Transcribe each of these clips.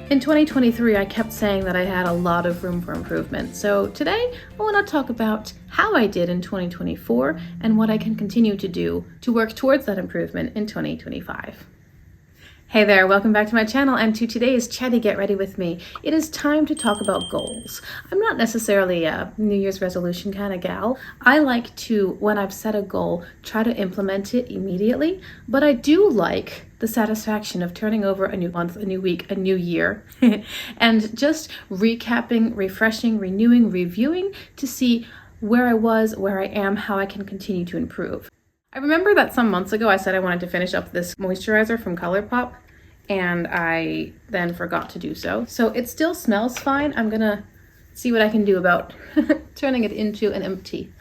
In 2023, I kept saying that I had a lot of room for improvement. So today, I want to talk about how I did in 2024 and what I can continue to do to work towards that improvement in 2025. Hey there, welcome back to my channel and to today's Chatty Get Ready With Me. It is time to talk about goals. I'm not necessarily a New Year's resolution kind of gal. I like to, when I've set a goal, try to implement it immediately, but I do like the satisfaction of turning over a new month, a new week, a new year, and just recapping, refreshing, renewing, reviewing to see where I was, where I am, how I can continue to improve. I remember that some months ago I said I wanted to finish up this moisturizer from ColourPop, and I then forgot to do so. So it still smells fine. I'm gonna see what I can do about turning it into an empty.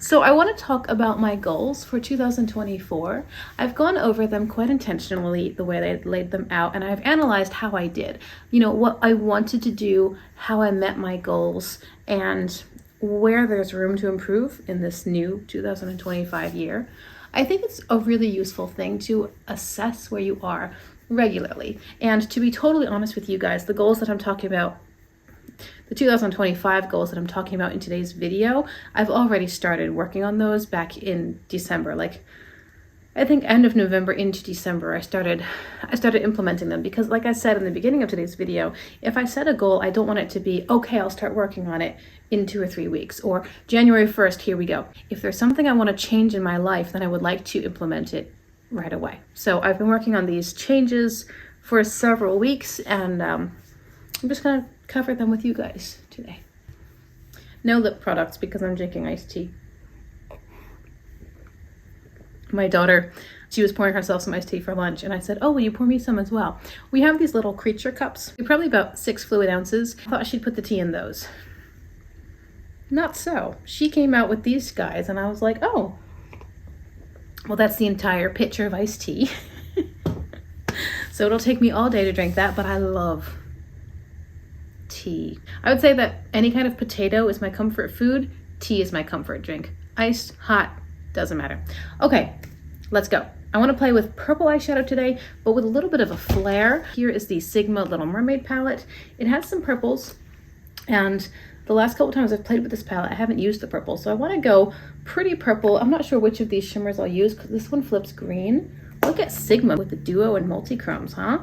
So I want to talk about my goals for 2024. I've gone over them quite intentionally, the way I laid them out, and I've analyzed how I did. You know, what I wanted to do, how I met my goals, and where there's room to improve in this new 2025 year. I think it's a really useful thing to assess where you are regularly. And to be totally honest with you guys, the goals that I'm talking about, the 2025 goals that I'm talking about in today's video, I've already started working on those back in December. Like, I think end of November into December, I started implementing them because, like I said in the beginning of today's video, if I set a goal, I don't want it to be, okay, I'll start working on it in 2 or 3 weeks, or January 1st, here we go. If there's something I want to change in my life, then I would like to implement it right away. So I've been working on these changes for several weeks, and I'm just gonna cover them with you guys today. No lip products because I'm drinking iced tea. My daughter, she was pouring herself some iced tea for lunch, and I said, oh, will you pour me some as well? We have these little creature cups, they're probably about 6 fluid ounces. I thought she'd put the tea in those. Not so. She came out with these guys, and I was like, oh, well, that's the entire pitcher of iced tea. So it'll take me all day to drink that, but I love tea. I would say that any kind of potato is my comfort food. Tea is my comfort drink. Iced, hot, doesn't matter. Okay, let's go. I want to play with purple eyeshadow today, but with a little bit of a flare. Here is the Sigma Little Mermaid palette. It has some purples, and the last couple times I've played with this palette, I haven't used the purple, so I want to go pretty purple. I'm not sure which of these shimmers I'll use because this one flips green. Look at Sigma with the duo and multi-chromes, huh?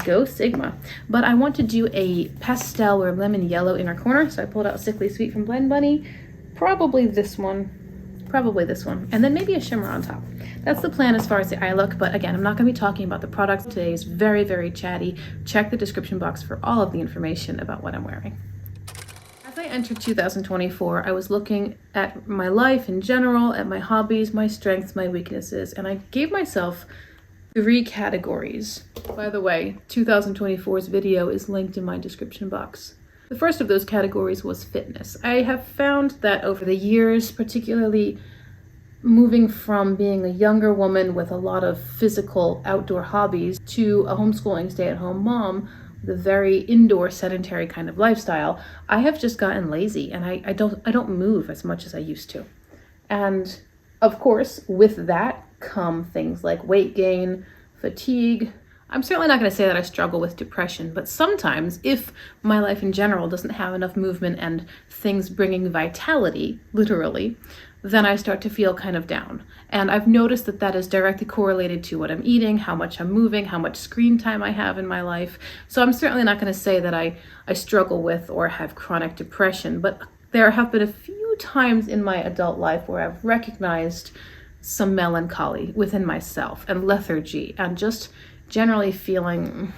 Go Sigma. But I want to do a pastel or lemon yellow inner corner, so I pulled out Sickly Sweet from Blend Bunny. Probably this one, and then maybe a shimmer on top. That's the plan as far as the eye look, but again, I'm not going to be talking about the products. Today is very, very chatty. Check the description box for all of the information about what I'm wearing. As I entered 2024, I was looking at my life in general, at my hobbies, my strengths, my weaknesses, and I gave myself 3 categories. By the way, 2024's video is linked in my description box. The first of those categories was fitness. I have found that over the years, particularly moving from being a younger woman with a lot of physical outdoor hobbies to a homeschooling stay-at-home mom with a very indoor sedentary kind of lifestyle, I have just gotten lazy, and I don't move as much as I used to. And of course, with that come things like weight gain, fatigue. I'm certainly not going to say that I struggle with depression, but sometimes if my life in general doesn't have enough movement and things bringing vitality, literally, then I start to feel kind of down. And I've noticed that that is directly correlated to what I'm eating, how much I'm moving, how much screen time I have in my life. So I'm certainly not going to say that I struggle with or have chronic depression, but there have been a few times in my adult life where I've recognized some melancholy within myself and lethargy and just generally feeling,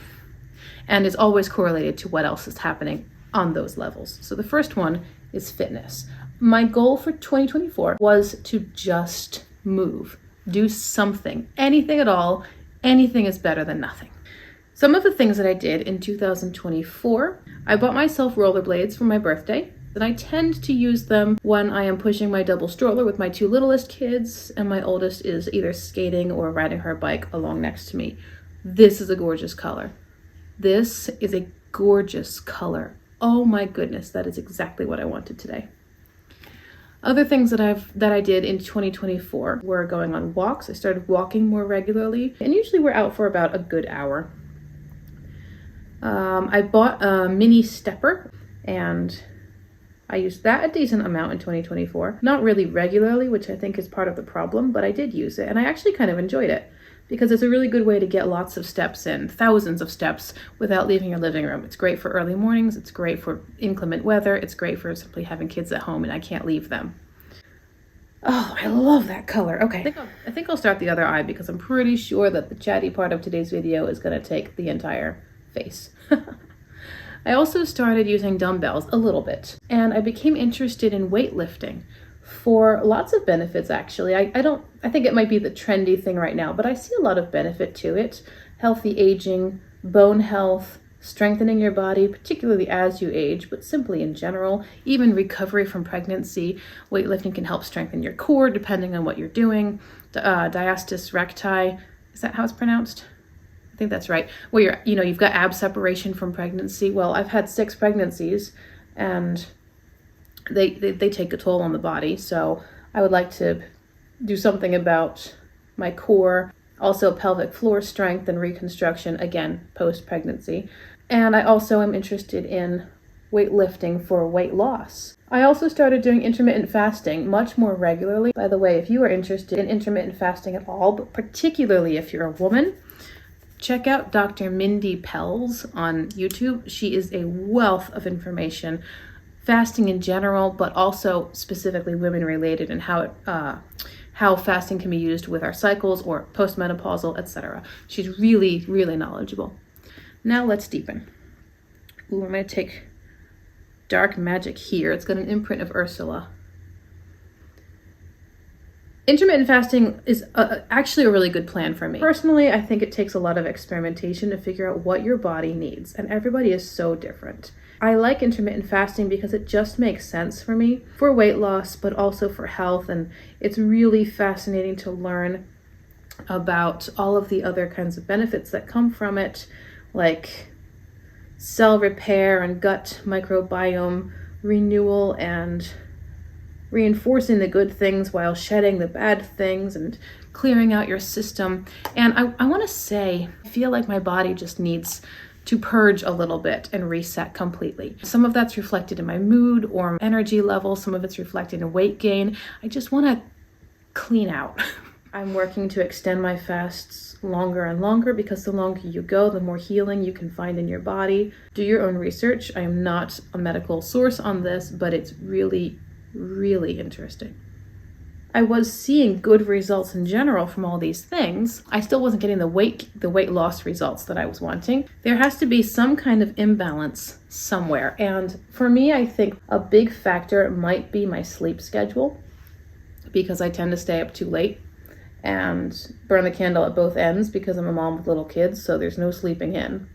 and is always correlated to what else is happening on those levels. So the first one is fitness. My goal for 2024 was to just move, do something, anything at all. Anything is better than nothing. Some of the things that I did in 2024, I bought myself rollerblades for my birthday. Then I tend to use them when I am pushing my double stroller with my 2 littlest kids, and my oldest is either skating or riding her bike along next to me. This is a gorgeous color. This is a gorgeous color. Oh my goodness, that is exactly what I wanted today. Other things that I did in 2024 were going on walks. I started walking more regularly, and usually we're out for about a good hour. I bought a mini stepper and I used that a decent amount in 2024. Not really regularly, which I think is part of the problem, but I did use it and I actually kind of enjoyed it because it's a really good way to get lots of steps in, thousands of steps without leaving your living room. It's great for early mornings, it's great for inclement weather, it's great for simply having kids at home and I can't leave them. Oh, I love that color. Okay, I think I'll start the other eye because I'm pretty sure that the chatty part of today's video is gonna take the entire face. I also started using dumbbells a little bit, and I became interested in weightlifting for lots of benefits actually. I think it might be the trendy thing right now, but I see a lot of benefit to it. Healthy aging, bone health, strengthening your body, particularly as you age, but simply in general, even recovery from pregnancy. Weightlifting can help strengthen your core depending on what you're doing. Diastasis recti, is that how it's pronounced? I think that's right. Where you've got ab separation from pregnancy. Well, I've had 6 pregnancies and they take a toll on the body. So I would like to do something about my core, also pelvic floor strength and reconstruction, again, post-pregnancy. And I also am interested in weightlifting for weight loss. I also started doing intermittent fasting much more regularly. By the way, if you are interested in intermittent fasting at all, but particularly if you're a woman, check out Dr. Mindy Pelz on YouTube. She is a wealth of information, fasting in general, but also specifically women related and how fasting can be used with our cycles or postmenopausal, etc. She's really, really knowledgeable. Now let's deepen. Ooh, I'm gonna take Dark Magic here. It's got an imprint of Ursula. Intermittent fasting is actually a really good plan for me. Personally, I think it takes a lot of experimentation to figure out what your body needs, and everybody is so different. I like intermittent fasting because it just makes sense for me for weight loss, but also for health, and it's really fascinating to learn about all of the other kinds of benefits that come from it, like cell repair and gut microbiome renewal and reinforcing the good things while shedding the bad things and clearing out your system. And I want to say, I feel like my body just needs to purge a little bit and reset completely. Some of that's reflected in my mood or energy level. Some of it's reflected in weight gain. I just want to clean out. I'm working to extend my fasts longer and longer because the longer you go, the more healing you can find in your body. Do your own research. I am not a medical source on this, but it's really, really interesting. I was seeing good results in general from all these things. I still wasn't getting the weight loss results that I was wanting. There has to be some kind of imbalance somewhere. And for me, I think a big factor might be my sleep schedule, because I tend to stay up too late and burn the candle at both ends because I'm a mom with little kids, so there's no sleeping in.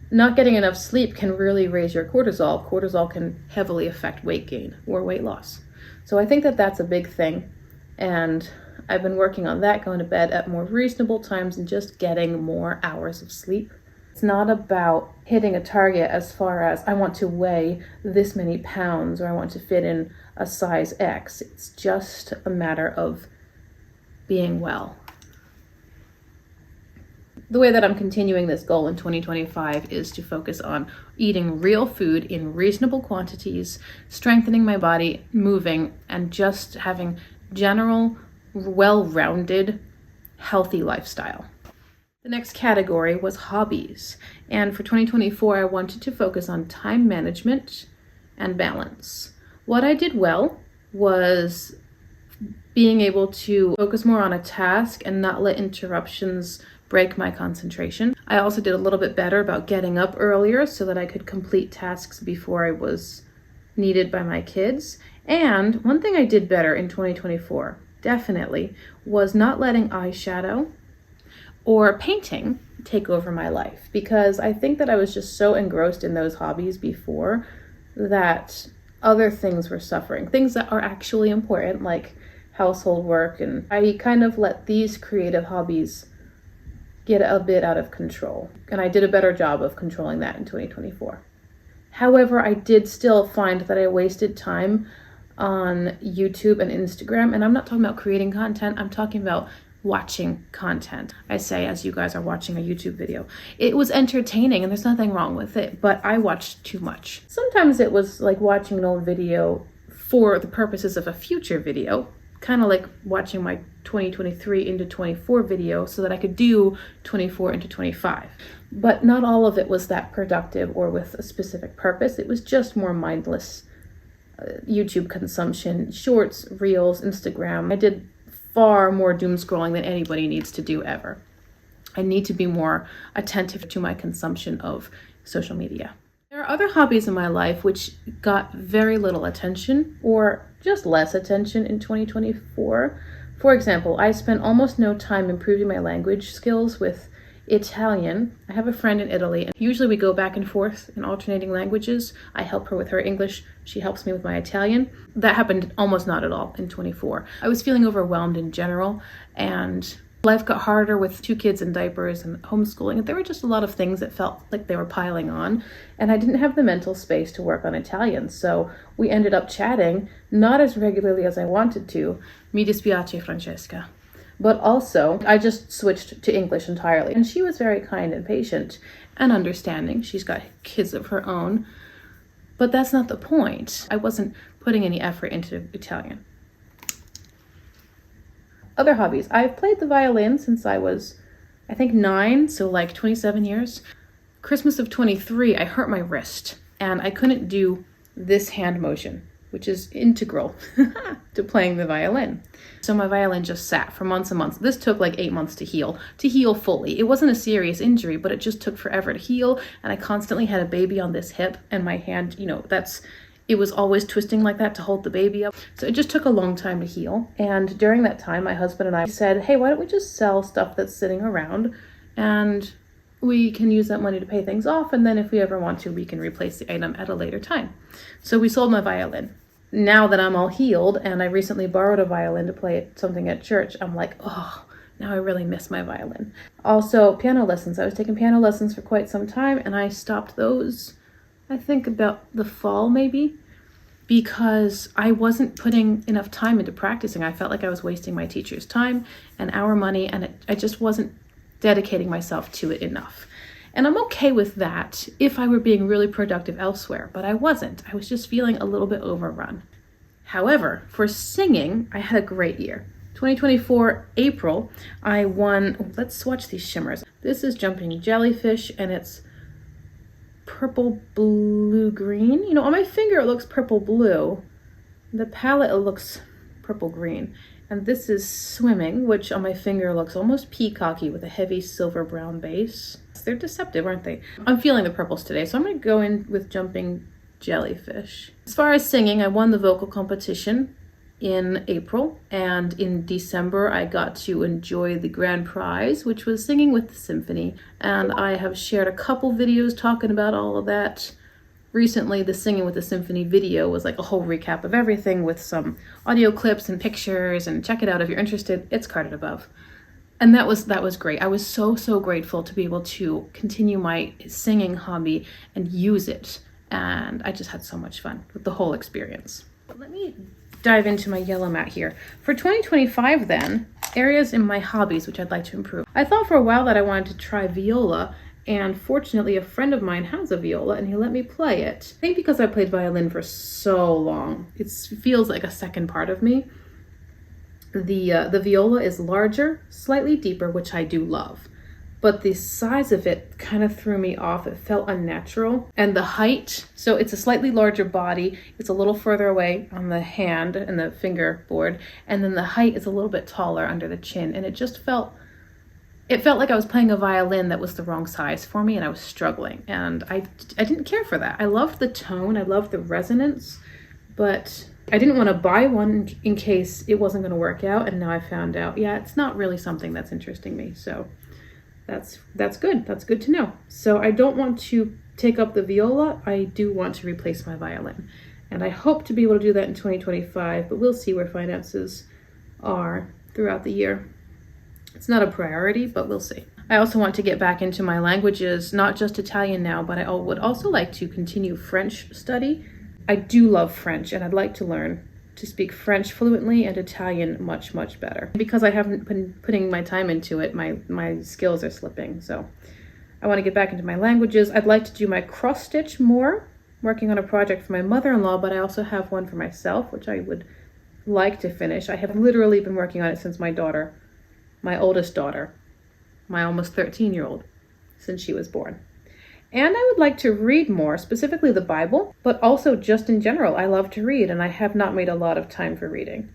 Not getting enough sleep can really raise your cortisol. Cortisol can heavily affect weight gain or weight loss. So I think that that's a big thing. And I've been working on that, going to bed at more reasonable times and just getting more hours of sleep. It's not about hitting a target as far as I want to weigh this many pounds or I want to fit in a size X. It's just a matter of being well. The way that I'm continuing this goal in 2025 is to focus on eating real food in reasonable quantities, strengthening my body, moving, and just having general, well-rounded, healthy lifestyle. The next category was hobbies. And for 2024, I wanted to focus on time management and balance. What I did well was being able to focus more on a task and not let interruptions break my concentration. I also did a little bit better about getting up earlier so that I could complete tasks before I was needed by my kids. And one thing I did better in 2024, definitely, was not letting eyeshadow or painting take over my life, because I think that I was just so engrossed in those hobbies before that other things were suffering, things that are actually important, like household work, and I kind of let these creative hobbies get a bit out of control, and I did a better job of controlling that in 2024. However, I did still find that I wasted time on YouTube and Instagram, and I'm not talking about creating content, I'm talking about watching content. I say as you guys are watching a YouTube video. It was entertaining and there's nothing wrong with it, but I watched too much. Sometimes it was like watching an old video for the purposes of a future video, kind of like watching my 2023 into 24 video so that I could do 24 into 25. But not all of it was that productive or with a specific purpose. It was just more mindless YouTube consumption, shorts, reels, Instagram. I did far more doom scrolling than anybody needs to do ever. I need to be more attentive to my consumption of social media. There are other hobbies in my life which got very little attention or just less attention in 2024. For example, I spent almost no time improving my language skills with Italian. I have a friend in Italy, and usually we go back and forth in alternating languages. I help her with her English. She helps me with my Italian. That happened almost not at all in 24. I was feeling overwhelmed in general, and life got harder with 2 kids in diapers and homeschooling. There were just a lot of things that felt like they were piling on, and I didn't have the mental space to work on Italian. So we ended up chatting, not as regularly as I wanted to. Mi dispiace, Francesca. But also, I just switched to English entirely. And she was very kind and patient and understanding. She's got kids of her own. But that's not the point. I wasn't putting any effort into Italian. Other hobbies. I've played the violin since I was, I think, 9, so like 27 years. Christmas of 23, I hurt my wrist. And I couldn't do this hand motion, which is integral to playing the violin. So my violin just sat for months and months. This took like 8 months to heal fully. It wasn't a serious injury, but it just took forever to heal. And I constantly had a baby on this hip, and my hand, it was always twisting like that to hold the baby up. So it just took a long time to heal. And during that time, my husband and I said, hey, why don't we just sell stuff that's sitting around, and we can use that money to pay things off. And then if we ever want to, we can replace the item at a later time. So we sold my violin. Now that I'm all healed, and I recently borrowed a violin to play something at church, I'm like, oh, now I really miss my violin. Also, piano lessons. I was taking piano lessons for quite some time, and I stopped those, I think about the fall maybe, because I wasn't putting enough time into practicing. I felt like I was wasting my teacher's time and our money, and I just wasn't dedicating myself to it enough. And I'm okay with that if I were being really productive elsewhere, but I wasn't. I was just feeling a little bit overrun. However, for singing, I had a great year. 2024, April, I won, let's swatch these shimmers. This is Jumping Jellyfish, and it's purple, blue, green. On my finger it looks purple, blue. The palette, it looks purple, green. And this is Swimming, which on my finger looks almost peacocky with a heavy silver brown base. They're deceptive, aren't they? I'm feeling the purples today, so I'm going to go in with Jumping Jellyfish. As far as singing, I won the vocal competition in April, and in December I got to enjoy the grand prize, which was singing with the symphony. And I have shared a couple videos talking about all of that. Recently, the Singing with the Symphony video was like a whole recap of everything with some audio clips and pictures, and check it out if you're interested. It's carded above. And that was great. I was so grateful to be able to continue my singing hobby and use it. And I just had so much fun with the whole experience. Let me dive into my yellow mat here. For 2025 then, areas in my hobbies which I'd like to improve. I thought for a while that I wanted to try viola, and fortunately a friend of mine has a viola and he let me play it. I think because I played violin for so long, it feels like a second part of me. The viola is larger, slightly deeper, which I do love, but the size of it kind of threw me off. It felt unnatural. And the height, so it's a slightly larger body, it's a little further away on the hand and the fingerboard, and then the height is a little bit taller under the chin, and it felt like I was playing a violin that was the wrong size for me, and I was struggling, and I didn't care for that. I loved the tone, I loved the resonance, but I didn't want to buy one in case it wasn't going to work out, and now I found out, yeah, it's not really something that's interesting me, so that's good. That's good to know. So I don't want to take up the viola. I do want to replace my violin, and I hope to be able to do that in 2025, but we'll see where finances are throughout the year. It's not a priority, but we'll see. I also want to get back into my languages, not just Italian now, but I would also like to continue French study. I do love French, and I'd like to learn to speak French fluently and Italian much, much better. Because I haven't been putting my time into it, my skills are slipping. So I want to get back into my languages. I'd like to do my cross stitch more, working on a project for my mother-in-law, but I also have one for myself, which I would like to finish. I have literally been working on it since my oldest daughter, my almost 13-year-old, since she was born. And I would like to read more, specifically the Bible, but also just in general. I love to read, and I have not made a lot of time for reading.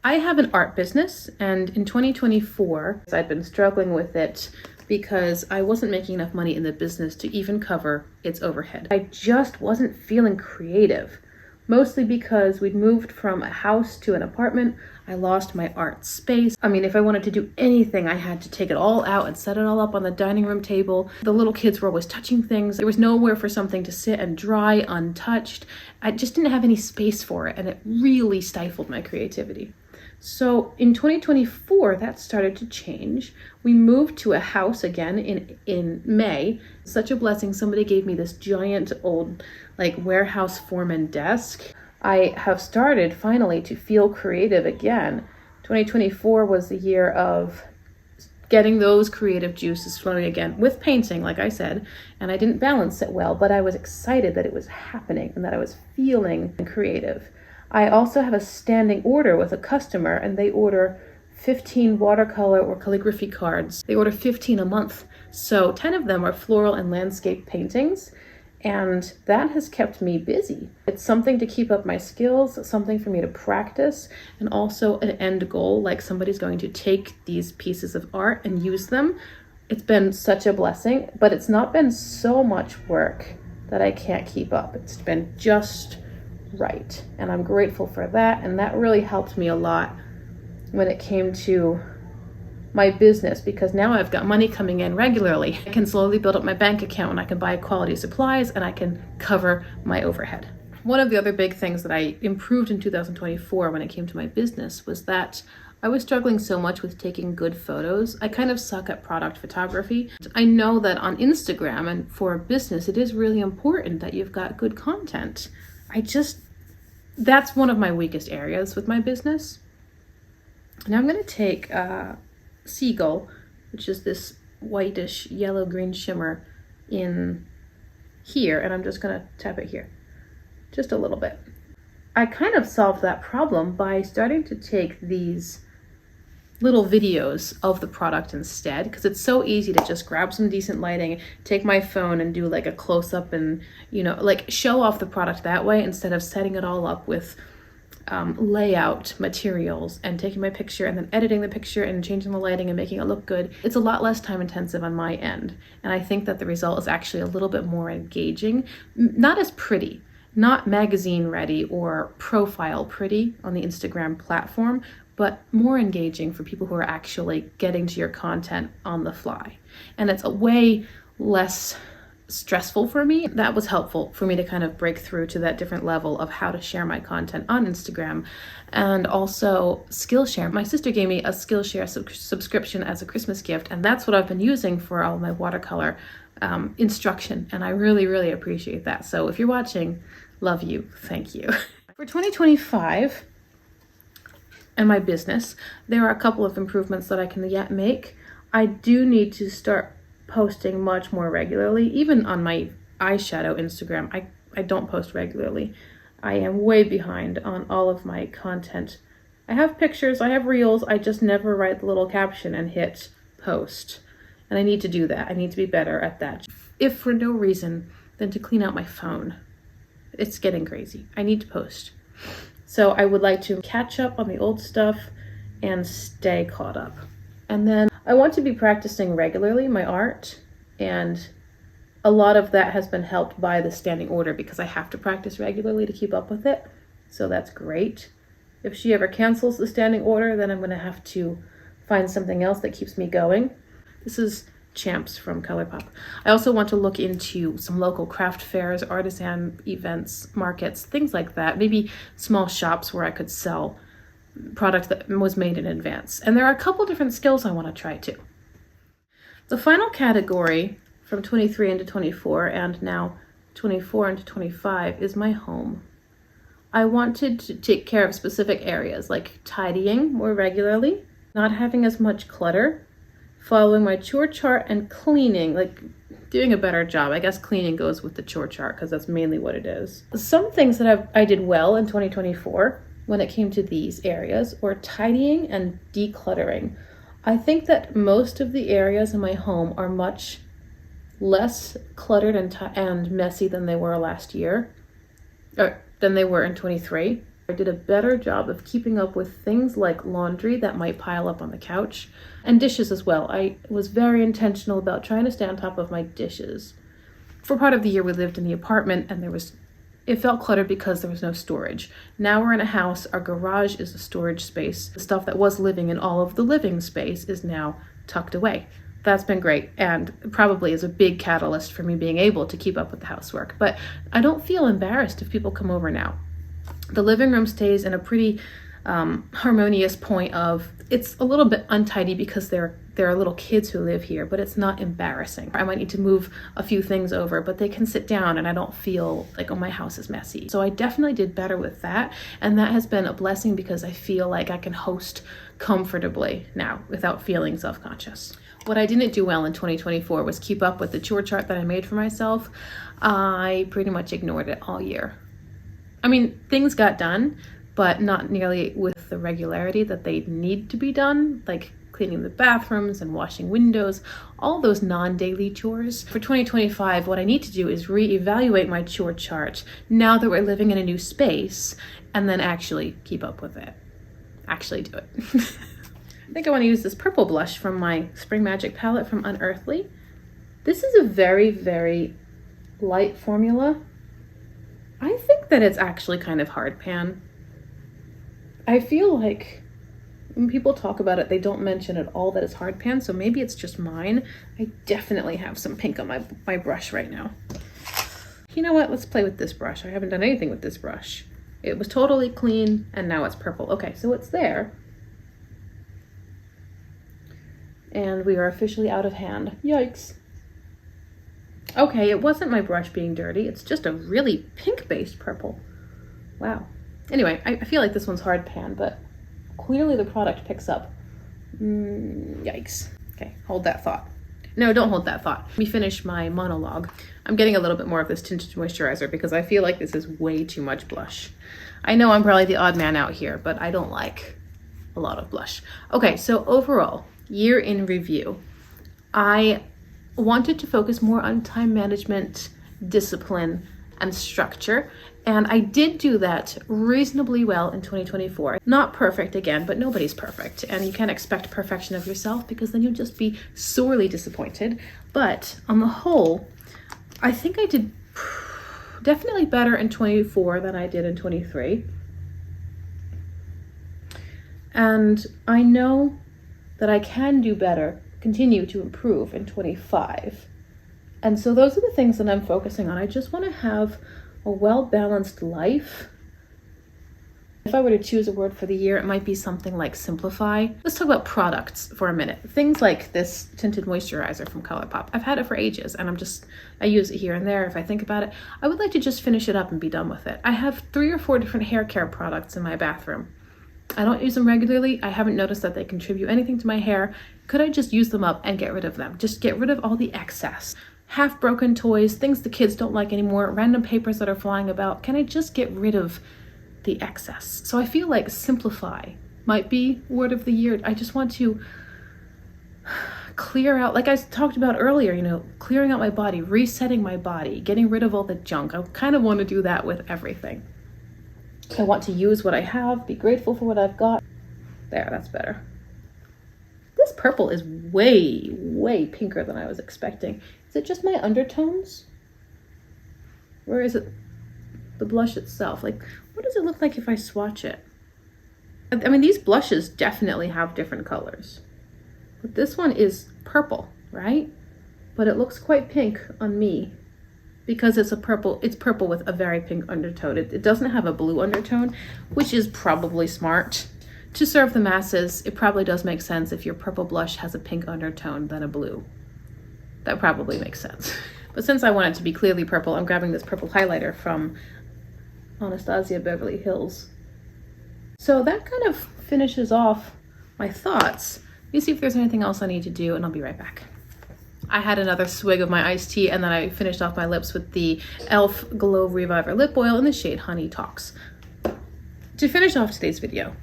I have an art business, and in 2024, I'd been struggling with it because I wasn't making enough money in the business to even cover its overhead. I just wasn't feeling creative, mostly because we'd moved from a house to an apartment. I lost my art space. I mean, if I wanted to do anything, I had to take it all out and set it all up on the dining room table. The little kids were always touching things. There was nowhere for something to sit and dry untouched. I just didn't have any space for it, and it really stifled my creativity. So in 2024, that started to change. We moved to a house again in May. Such a blessing. Somebody gave me this giant old warehouse foreman desk. I have started finally to feel creative again. 2024 was the year of getting those creative juices flowing again with painting, like I said, and I didn't balance it well, but I was excited that it was happening and that I was feeling creative. I also have a standing order with a customer, and they order 15 watercolor or calligraphy cards. They order 15 a month. So 10 of them are floral and landscape paintings. And that has kept me busy. It's something to keep up my skills, something for me to practice, and also an end goal, like somebody's going to take these pieces of art and use them. It's been such a blessing, but it's not been so much work that I can't keep up. It's been just right. And I'm grateful for that. And that really helped me a lot when it came to my business, because now I've got money coming in regularly. I can slowly build up my bank account, and I can buy quality supplies, and I can cover my overhead. One of the other big things that I improved in 2024 when it came to my business was that I was struggling so much with taking good photos. I kind of suck at product photography. I know that on Instagram and for a business, it is really important that you've got good content. That's one of my weakest areas with my business. Now I'm going to take Seagull, which is this whitish yellow-green shimmer in here, and I'm just going to tap it here, just a little bit. I kind of solved that problem by starting to take these little videos of the product instead, because it's so easy to just grab some decent lighting, take my phone and do like a close-up and, show off the product that way instead of setting it all up with layout materials and taking my picture and then editing the picture and changing the lighting and making it look good. It's a lot less time intensive on my end. And I think that the result is actually a little bit more engaging, not as pretty, not magazine ready or profile pretty on the Instagram platform, but more engaging for people who are actually getting to your content on the fly. And it's a way less stressful for me. That was helpful for me to kind of break through to that different level of how to share my content on Instagram, and also Skillshare. My sister gave me a Skillshare subscription as a Christmas gift, and that's what I've been using for all my watercolor instruction, and I really, really appreciate that. So if you're watching, love you, thank you. For 2025 and my business, there are a couple of improvements that I can yet make. I do need to start posting much more regularly. Even on my Eyeshadow Instagram, I don't post regularly. I am way behind on all of my content. I have pictures, I have reels, I just never write the little caption and hit post. And I need to do that. I need to be better at that. If for no reason than to clean out my phone. It's getting crazy. I need to post. So I would like to catch up on the old stuff and stay caught up. And then I want to be practicing regularly my art, and a lot of that has been helped by the standing order because I have to practice regularly to keep up with it. So that's great. If she ever cancels the standing order, then I'm going to have to find something else that keeps me going. This is Champs from ColourPop. I also want to look into some local craft fairs, artisan events, markets, things like that. Maybe small shops where I could sell product that was made in advance. And there are a couple different skills I want to try too. The final category from 23 into 24 and now 24 into 25 is my home. I wanted to take care of specific areas like tidying more regularly, not having as much clutter, following my chore chart, and cleaning, like doing a better job. I guess cleaning goes with the chore chart because that's mainly what it is. Some things that I did well in 2024 when it came to these areas were tidying and decluttering. I think that most of the areas in my home are much less cluttered and messy than they were last year, or than they were in 23. I did a better job of keeping up with things like laundry that might pile up on the couch, and dishes as well. I was very intentional about trying to stay on top of my dishes. For part of the year we lived in the apartment and it felt cluttered because there was no storage. Now we're in a house, our garage is a storage space. The stuff that was living in all of the living space is now tucked away. That's been great and probably is a big catalyst for me being able to keep up with the housework. But I don't feel embarrassed if people come over now. The living room stays in a pretty harmonious point of, it's a little bit untidy because there are little kids who live here, but it's not embarrassing. I might need to move a few things over, but they can sit down and I don't feel like, oh, my house is messy. So I definitely did better with that. And that has been a blessing because I feel like I can host comfortably now without feeling self-conscious. What I didn't do well in 2024 was keep up with the chore chart that I made for myself. I pretty much ignored it all year. I mean, things got done, but not nearly with the regularity that they need to be done, like cleaning the bathrooms and washing windows, all those non-daily chores. For 2025, what I need to do is reevaluate my chore chart now that we're living in a new space, and then actually keep up with it. Actually do it. I think I want to use this purple blush from my Spring Magic palette from Unearthly. This is a very, very light formula. I think that it's actually kind of hard pan. I feel like when people talk about it, they don't mention at all that it's hard pan, so maybe it's just mine. I definitely have some pink on my brush right now. You know what? Let's play with this brush. I haven't done anything with this brush. It was totally clean, and now it's purple. Okay, so it's there. And we are officially out of hand. Yikes. Okay, it wasn't my brush being dirty. It's just a really pink-based purple. Wow. Anyway, I feel like this one's hard pan, but clearly the product picks up. Yikes. Okay, hold that thought. No, don't hold that thought. Let me finish my monologue. I'm getting a little bit more of this tinted moisturizer because I feel like this is way too much blush. I know I'm probably the odd man out here, but I don't like a lot of blush. Okay, so overall, year in review, I wanted to focus more on time management, discipline, and structure. And I did do that reasonably well in 2024. Not perfect again, but nobody's perfect. And you can't expect perfection of yourself because then you'll just be sorely disappointed. But on the whole, I think I did definitely better in 24 than I did in 23. And I know that I can do better, continue to improve in 25. And so those are the things that I'm focusing on. I just want to have a well-balanced life. If I were to choose a word for the year, it might be something like simplify. Let's talk about products for a minute. Things like this tinted moisturizer from ColourPop. I've had it for ages and I use it here and there if I think about it. I would like to just finish it up and be done with it. I have 3 or 4 different hair care products in my bathroom. I don't use them regularly. I haven't noticed that they contribute anything to my hair. Could I just use them up and get rid of them? Just get rid of all the excess. Half broken toys, things the kids don't like anymore, random papers that are flying about. Can I just get rid of the excess? So I feel like simplify might be word of the year. I just want to clear out, like I talked about earlier, clearing out my body, resetting my body, getting rid of all the junk. I kind of want to do that with everything. I want to use what I have, be grateful for what I've got. There, that's better. This purple is way, way pinker than I was expecting. Is it just my undertones? Or is it the blush itself? Like, what does it look like if I swatch it? I mean, these blushes definitely have different colors. But this one is purple, right? But it looks quite pink on me because it's purple with a very pink undertone. It doesn't have a blue undertone, which is probably smart. To serve the masses, it probably does make sense if your purple blush has a pink undertone than a blue. That probably makes sense. But since I want it to be clearly purple, I'm grabbing this purple highlighter from Anastasia Beverly Hills. So that kind of finishes off my thoughts. Let me see if there's anything else I need to do, and I'll be right back. I had another swig of my iced tea, and then I finished off my lips with the e.l.f. Glow Reviver Lip Oil in the shade Honey Talks. To finish off today's video,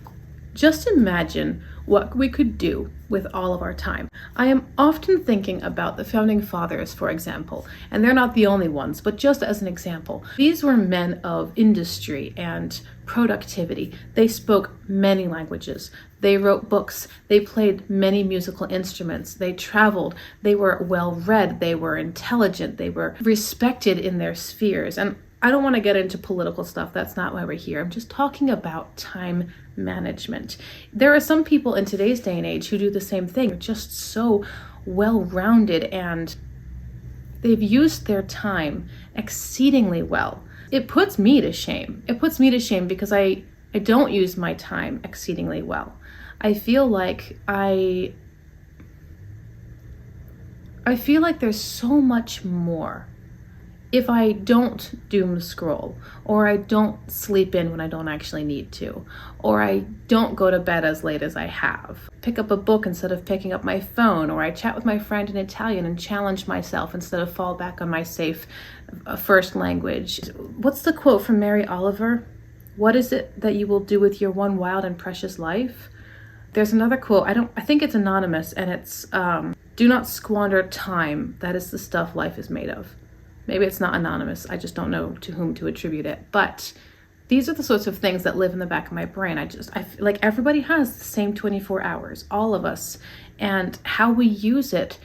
just imagine what we could do with all of our time. I am often thinking about the founding fathers, for example, and they're not the only ones, but just as an example, these were men of industry and productivity. They spoke many languages. They wrote books. They played many musical instruments. They traveled. They were well-read. They were intelligent. They were respected in their spheres. And I don't want to get into political stuff. That's not why we're here. I'm just talking about time management. There are some people in today's day and age who do the same thing. They're just so well-rounded, and they've used their time exceedingly well. It puts me to shame. It puts me to shame because I don't use my time exceedingly well. I feel like there's so much more if I don't doom scroll, or I don't sleep in when I don't actually need to, or I don't go to bed as late as I have, pick up a book instead of picking up my phone, or I chat with my friend in Italian and challenge myself instead of fall back on my safe first language. What's the quote from Mary Oliver? What is it that you will do with your one wild and precious life? There's another quote, I think it's anonymous, and it's, do not squander time. That is the stuff life is made of. Maybe it's not anonymous. I just don't know to whom to attribute it. But these are the sorts of things that live in the back of my brain. I feel like everybody has the same 24 hours, all of us. And how we use it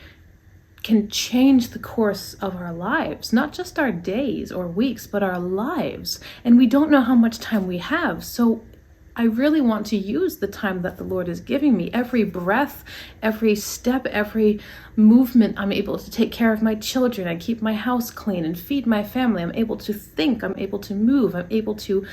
can change the course of our lives, not just our days or weeks, but our lives. And we don't know how much time we have. So I really want to use the time that the Lord is giving me. Every breath, every step, every movement, I'm able to take care of my children and keep my house clean and feed my family. I'm able to think, I'm able to move, I'm able to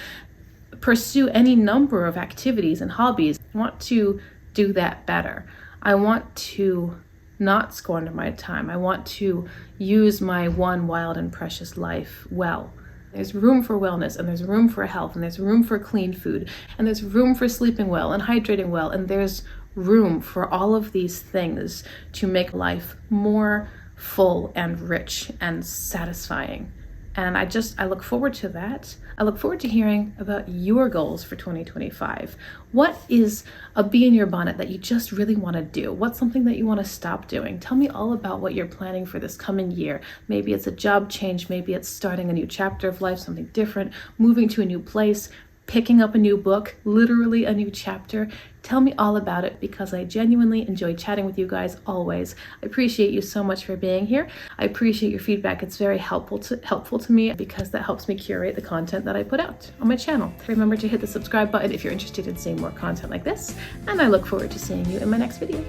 pursue any number of activities and hobbies. I want to do that better. I want to not squander my time. I want to use my one wild and precious life well. There's room for wellness, and there's room for health, and there's room for clean food, and there's room for sleeping well and hydrating well, and there's room for all of these things to make life more full and rich and satisfying. And I look forward to that. I look forward to hearing about your goals for 2025. What is a bee in your bonnet that you just really want to do? What's something that you want to stop doing? Tell me all about what you're planning for this coming year. Maybe it's a job change. Maybe it's starting a new chapter of life, something different, moving to a new place, picking up a new book, literally a new chapter. Tell me all about it, because I genuinely enjoy chatting with you guys always. I appreciate you so much for being here. I appreciate your feedback. It's very helpful to me, because that helps me curate the content that I put out on my channel. Remember to hit the subscribe button if you're interested in seeing more content like this, and I look forward to seeing you in my next video.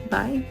Bye.